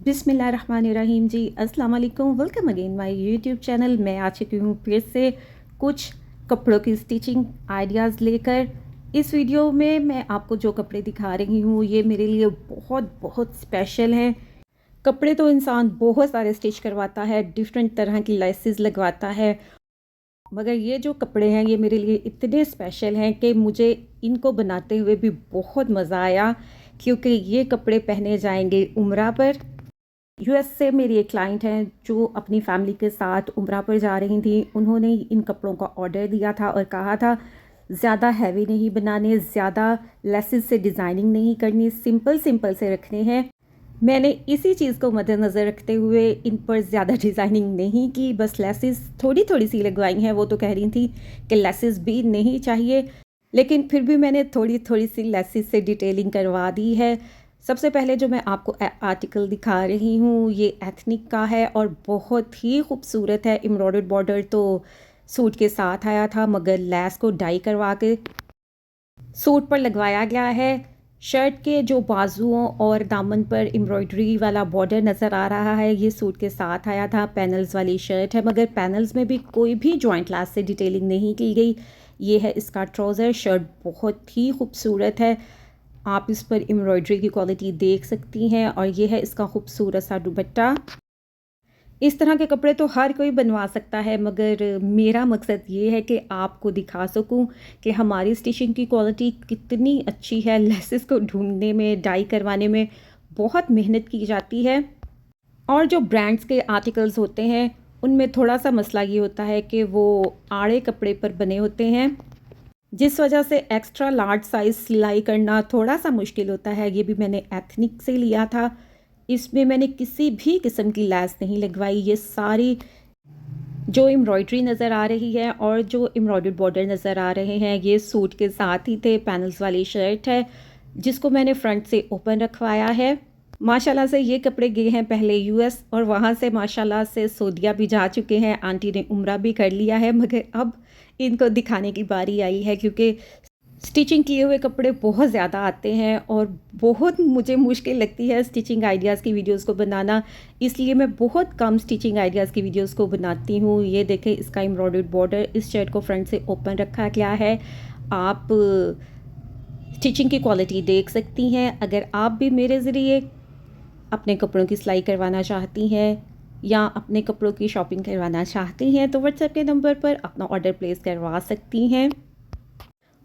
बिस्मिल्लाहिर्रहमानिर्रहीम जी, अस्सलाम वालेकुम। Welcome again my YouTube channel. मैं आ चुकी हूँ फिर से कुछ कपड़ों की स्टिचिंग आइडियाज़ लेकर। इस वीडियो में मैं आपको जो कपड़े दिखा रही हूँ ये मेरे लिए बहुत बहुत स्पेशल हैं। कपड़े तो इंसान बहुत सारे स्टिच करवाता है, डिफरेंट तरह की लेसेस लगवाता है, मगर ये जो कपड़े हैं ये मेरे लिए इतने स्पेशल हैं कि मुझे इनको बनाते हुए भी बहुत मज़ा आया, क्योंकि ये कपड़े पहने जाएंगे उम्रा पर। यूएस से मेरी एक क्लाइंट हैं जो अपनी फैमिली के साथ उम्रा पर जा रही थी। उन्होंने इन कपड़ों का ऑर्डर दिया था और कहा था ज़्यादा हैवी नहीं बनाने, ज़्यादा लेसेस से डिज़ाइनिंग नहीं करनी, सिंपल सिंपल से रखने हैं। मैंने इसी चीज़ को मद्देनज़र रखते हुए इन पर ज़्यादा डिज़ाइनिंग नहीं की, बस लेसेस थोड़ी थोड़ी सी लगवाई हैं। वो तो कह रही थी कि लेसेस भी नहीं चाहिए, लेकिन फिर भी मैंने थोड़ी थोड़ी सी लेसेस से डिटेलिंग करवा दी है। सबसे पहले जो मैं आपको आर्टिकल दिखा रही हूँ ये एथनिक का है और बहुत ही खूबसूरत है। एम्ब्रॉयडर्ड बॉर्डर तो सूट के साथ आया था, मगर लेस को डाई करवा के सूट पर लगवाया गया है। शर्ट के जो बाजुओं और दामन पर एम्ब्रॉयडरी वाला बॉर्डर नज़र आ रहा है ये सूट के साथ आया था। पैनल्स वाली शर्ट है, मगर पैनल्स में भी कोई भी जॉइंट लेस से डिटेलिंग नहीं की गई। ये है इसका ट्राउज़र। शर्ट बहुत ही खूबसूरत है, आप इस पर एम्ब्रॉयडरी की क्वालिटी देख सकती हैं। और ये है इसका खूबसूरत सा दुपट्टा। इस तरह के कपड़े तो हर कोई बनवा सकता है, मगर मेरा मकसद ये है कि आपको दिखा सकूं कि हमारी स्टिचिंग की क्वालिटी कितनी अच्छी है। लेसेस को ढूंढने में, डाई करवाने में बहुत मेहनत की जाती है। और जो ब्रांड्स के आर्टिकल्स होते हैं उनमें थोड़ा सा मसला ये होता है कि वो आड़े कपड़े पर बने होते हैं, जिस वजह से एक्स्ट्रा लार्ज साइज़ सिलाई करना थोड़ा सा मुश्किल होता है। ये भी मैंने एथनिक से लिया था। इसमें मैंने किसी भी किस्म की लैस नहीं लगवाई। ये सारी जो एम्ब्रॉयडरी नज़र आ रही है और जो एम्ब्रॉयडर्ड बॉर्डर नज़र आ रहे हैं ये सूट के साथ ही थे। पैनल्स वाली शर्ट है जिसको मैंने फ्रंट से ओपन रखवाया है। माशाल्लाह से ये कपड़े गए हैं पहले यूएस और वहाँ से माशाल्लाह से सऊदीया भी जा चुके हैं। आंटी ने उम्रा भी कर लिया है, मगर अब इनको दिखाने की बारी आई है, क्योंकि स्टिचिंग किए हुए कपड़े बहुत ज़्यादा आते हैं और बहुत मुझे मुश्किल लगती है स्टिचिंग आइडियाज़ की वीडियोस को बनाना, इसलिए मैं बहुत कम स्टिचिंग आइडियाज़ की वीडियोस को बनाती हूँ। ये देखें इसका एम्ब्रॉयडर्ड बॉर्डर, इस शर्ट को फ्रंट से ओपन रखा गया है। आप स्टिचिंग की क्वालिटी देख सकती हैं। अगर आप भी मेरे ज़रिए अपने कपड़ों की सिलाई करवाना चाहती हैं या अपने कपड़ों की शॉपिंग करवाना चाहती हैं तो व्हाट्सएप के नंबर पर अपना ऑर्डर प्लेस करवा सकती हैं।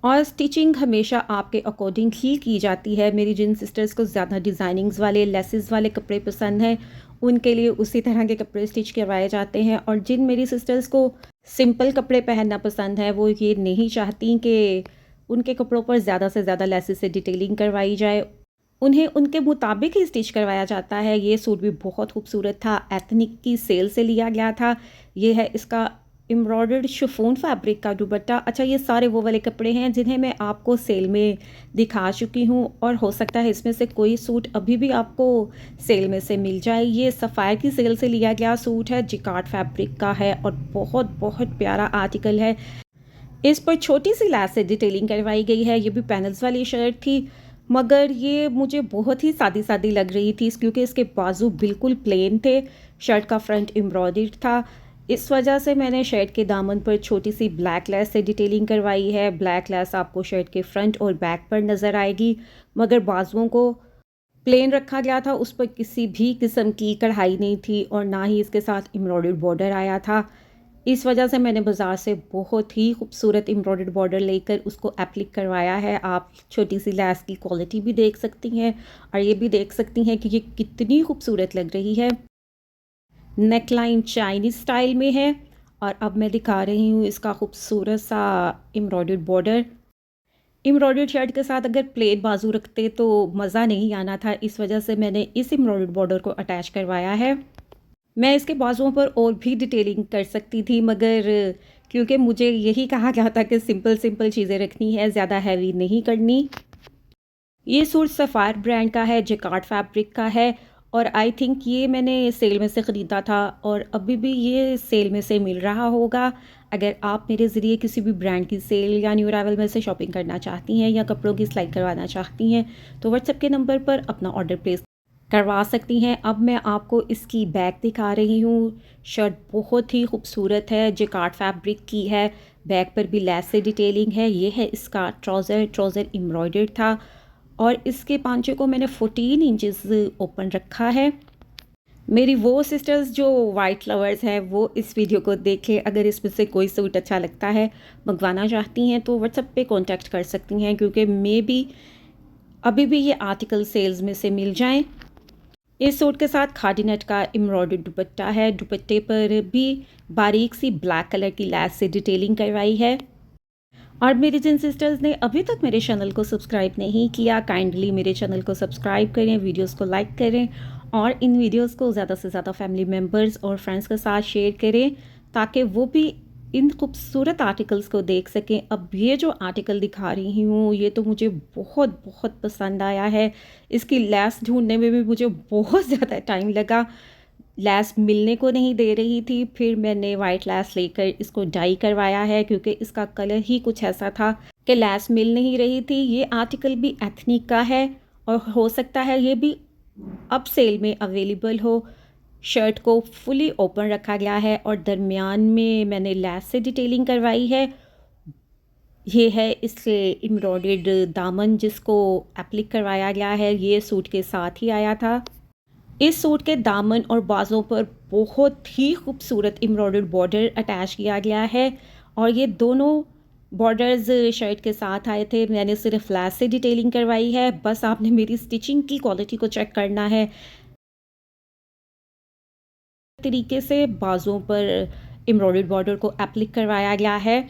और स्टिचिंग हमेशा आपके अकॉर्डिंग ही की जाती है। मेरी जिन सिस्टर्स को ज़्यादा डिज़ाइनिंग्स वाले, लेसेस वाले कपड़े पसंद हैं उनके लिए उसी तरह के कपड़े स्टिच करवाए जाते हैं। और जिन मेरी सिस्टर्स को सिंपल कपड़े पहनना पसंद है वो ये नहीं चाहती कि उनके कपड़ों पर ज़्यादा से ज़्यादा लेसेस से डिटेलिंग करवाई जाए, उन्हें उनके मुताबिक ही स्टिच करवाया जाता है। ये सूट भी बहुत खूबसूरत था, एथनिक की सेल से लिया गया था। ये है इसका एम्ब्रॉयडर्ड शिफॉन फैब्रिक का दुपट्टा। अच्छा, ये सारे वो वाले कपड़े हैं जिन्हें मैं आपको सेल में दिखा चुकी हूँ और हो सकता है इसमें से कोई सूट अभी भी आपको सेल में से मिल जाए। ये सफ़ायर की सेल से लिया गया सूट है, जिकार्ड फैब्रिक का है और बहुत बहुत प्यारा आर्टिकल है। इस पर छोटी सी लैस से डिटेलिंग करवाई गई है। ये भी पैनल्स वाली शर्ट थी, मगर ये मुझे बहुत ही सादी सादी लग रही थी क्योंकि इसके बाजू बिल्कुल प्लेन थे। शर्ट का फ्रंट एम्ब्रॉयडर्ड था, इस वजह से मैंने शर्ट के दामन पर छोटी सी ब्लैक लेस से डिटेलिंग करवाई है। ब्लैक लेस आपको शर्ट के फ्रंट और बैक पर नज़र आएगी, मगर बाजुओं को प्लेन रखा गया था, उस पर किसी भी किस्म की कढ़ाई नहीं थी और ना ही इसके साथ एम्ब्रॉयडर्ड बॉर्डर आया था। इस वजह से मैंने बाज़ार से बहुत ही खूबसूरत एम्ब्रॉयडर्ड बॉर्डर लेकर उसको एप्लिक करवाया है। आप छोटी सी लैस की क्वालिटी भी देख सकती हैं और ये भी देख सकती हैं कि ये कितनी खूबसूरत लग रही है। नेकलाइन चाइनीज़ स्टाइल में है और अब मैं दिखा रही हूँ इसका खूबसूरत सा एम्ब्रॉयडर्ड बॉर्डर। एम्ब्रॉयडर्ड शर्ट के साथ अगर प्लेन बाजू रखते तो मज़ा नहीं आना था, इस वजह से मैंने इस एम्ब्रॉयडर्ड बॉर्डर को अटैच करवाया है। मैं इसके बाजुओं पर और भी डिटेलिंग कर सकती थी, मगर क्योंकि मुझे यही कहा गया था कि सिंपल सिंपल चीज़ें रखनी है, ज़्यादा हैवी नहीं करनी। ये सूट सफ़ायर ब्रांड का है, जिकार्ड फैब्रिक का है और आई थिंक ये मैंने सेल में से ख़रीदा था और अभी भी ये सेल में से मिल रहा होगा। अगर आप मेरे ज़रिए किसी भी ब्रांड की सेल या न्यू अराइवल में से शॉपिंग करना चाहती हैं या कपड़ों की सिलाई करवाना चाहती हैं तो व्हाट्सएप के नंबर पर अपना ऑर्डर प्लेस करवा सकती हैं। अब मैं आपको इसकी बैक दिखा रही हूँ। शर्ट बहुत ही खूबसूरत है, जिकार्ड फैब्रिक की है, बैक पर भी लेस से डिटेलिंग है। ये है इसका ट्राउज़र एम्ब्रॉयडर्ड था और इसके पांचे को मैंने 14 इंचेस ओपन रखा है। मेरी वो सिस्टर्स जो वाइट लवर्स हैं वो इस वीडियो को देखें। अगर इसमें से कोई सूट अच्छा लगता है, मंगवाना चाहती हैं, तो व्हाट्सएप पे कांटेक्ट कर सकती हैं, क्योंकि मे बी अभी भी ये आर्टिकल सेल्स में से मिल जाएं। इस सूट के साथ खादी नेट का एम्ब्रॉयडर्ड दुपट्टा है। दुपट्टे पर भी बारीक सी ब्लैक कलर की लैस से डिटेलिंग करवाई है। और मेरी जिन सिस्टर्स ने अभी तक मेरे चैनल को सब्सक्राइब नहीं किया, काइंडली मेरे चैनल को सब्सक्राइब करें, वीडियोस को लाइक करें और इन वीडियोस को ज़्यादा से ज़्यादा फैमिली मेम्बर्स और फ्रेंड्स के साथ शेयर करें, ताकि वो भी इन खूबसूरत आर्टिकल्स को देख सकें। अब ये जो आर्टिकल दिखा रही हूँ, ये तो मुझे बहुत बहुत पसंद आया है। इसकी लैस ढूंढने में भी मुझे बहुत ज़्यादा टाइम लगा, लैस मिलने को नहीं दे रही थी। फिर मैंने वाइट लैस लेकर इसको डाई करवाया है, क्योंकि इसका कलर ही कुछ ऐसा था कि लैस मिल नहीं रही थी। ये आर्टिकल भी एथनिक का है और हो सकता है ये भी अब सेल में अवेलेबल हो। शर्ट को फुली ओपन रखा गया है और दरमियान में मैंने लैस से डिटेलिंग करवाई है। ये है इससे एम्ब्रॉयडर्ड दामन जिसको एप्लिक करवाया गया है। ये सूट के साथ ही आया था। इस सूट के दामन और बाजों पर बहुत ही खूबसूरत एम्ब्रॉयडर्ड बॉर्डर अटैच किया गया है और ये दोनों बॉर्डर्स शर्ट के साथ आए थे। मैंने सिर्फ लैस से डिटेलिंग करवाई है। बस आपने मेरी स्टिचिंग की क्वालिटी को चेक करना है। तरीके से बाजों पर एम्ब्रॉयडर्ड बॉर्डर को एप्लिक करवाया गया है।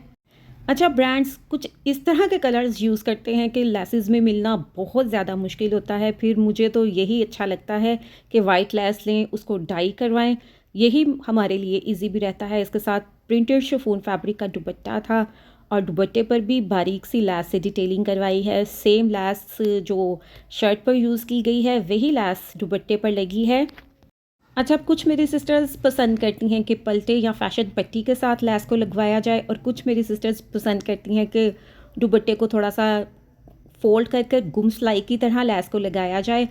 अच्छा, ब्रांड्स कुछ इस तरह के कलर्स यूज़ करते हैं कि लेसेस में मिलना बहुत ज़्यादा मुश्किल होता है। फिर मुझे तो यही अच्छा लगता है कि वाइट लेस लें, उसको डाई करवाएं, यही हमारे लिए इजी भी रहता है। इसके साथ प्रिंटेड शिफॉन फैब्रिक का दुपट्टा था और दुपट्टे पर भी बारीक सी लेस से डिटेलिंग करवाई है। सेम लेस जो शर्ट पर यूज़ की गई है वही लेस दुपट्टे पर लगी है। अच्छा, अब कुछ मेरी सिस्टर्स पसंद करती हैं कि पलटे या फैशन पट्टी के साथ लैस को लगवाया जाए और कुछ मेरी सिस्टर्स पसंद करती हैं कि दुपट्टे को थोड़ा सा फोल्ड कर कर गुम सिलाई की तरह लैस को लगाया जाए।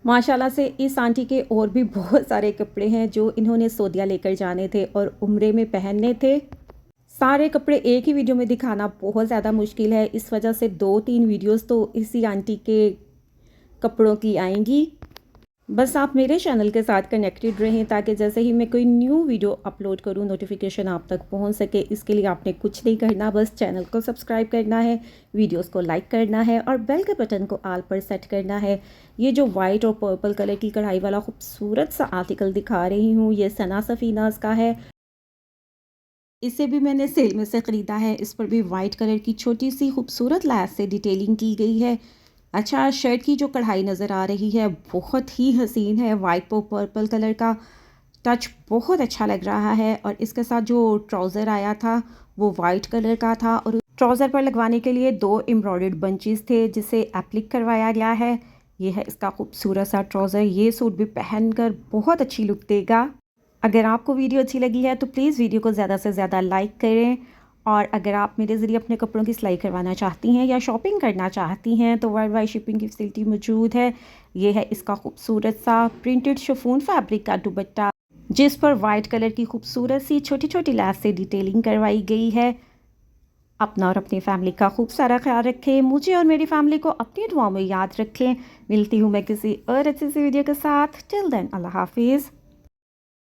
माशाल्लाह से इस आंटी के और भी बहुत सारे कपड़े हैं जो इन्होंने सऊदीया लेकर जाने थे और उम्रे में पहनने थे। सारे कपड़े एक ही वीडियो में दिखाना बहुत ज़्यादा मुश्किल है, इस वजह से 2-3 वीडियोस तो इसी आंटी के कपड़ों की आएंगी। बस आप मेरे चैनल के साथ कनेक्टेड रहें ताकि जैसे ही मैं कोई न्यू वीडियो अपलोड करूं नोटिफिकेशन आप तक पहुंच सके। इसके लिए आपने कुछ नहीं करना, बस चैनल को सब्सक्राइब करना है, वीडियोस को लाइक करना है और बेल के बटन को ऑल पर सेट करना है। ये जो वाइट और पर्पल कलर की कढ़ाई वाला खूबसूरत सा आर्टिकल दिखा रही हूँ, ये सना सफ़ीनाज़ का है। इसे भी मैंने सेल में से ख़रीदा है। इस पर भी वाइट कलर की छोटी सी खूबसूरत लैस से डिटेलिंग की गई है। अच्छा, शर्ट की जो कढ़ाई नज़र आ रही है बहुत ही हसीन है। वाइट और पर्पल कलर का टच बहुत अच्छा लग रहा है और इसके साथ जो ट्राउज़र आया था वो वाइट कलर का था और ट्राउज़र पर लगवाने के लिए 2 एम्ब्रॉयडर्ड बंचेस थे जिसे एप्लिक करवाया गया है। ये है इसका खूबसूरत सा ट्राउज़र। ये सूट भी पहनकर बहुत अच्छी लुक देगा। अगर आपको वीडियो अच्छी लगी है तो प्लीज़ वीडियो को ज़्यादा से ज़्यादा लाइक करें और अगर आप मेरे ज़रिए अपने कपड़ों की सिलाई करवाना चाहती हैं या शॉपिंग करना चाहती हैं तो वर्ल्ड वाइड शिपिंग की फैसिलिटी मौजूद है। ये है इसका खूबसूरत सा प्रिंटेड शिफॉन फैब्रिक का दुपट्टा जिस पर वाइट कलर की खूबसूरत सी छोटी छोटी लैस से डिटेलिंग करवाई गई है। अपना और अपनी फैमिली का खूब सारा ख्याल रखें, मुझे और मेरी फैमिली को अपनी दुआओं में याद रखें। मिलती हूँ मैं किसी और अच्छी सी वीडियो के साथ। टिल देन, अल्लाह हाफिज़।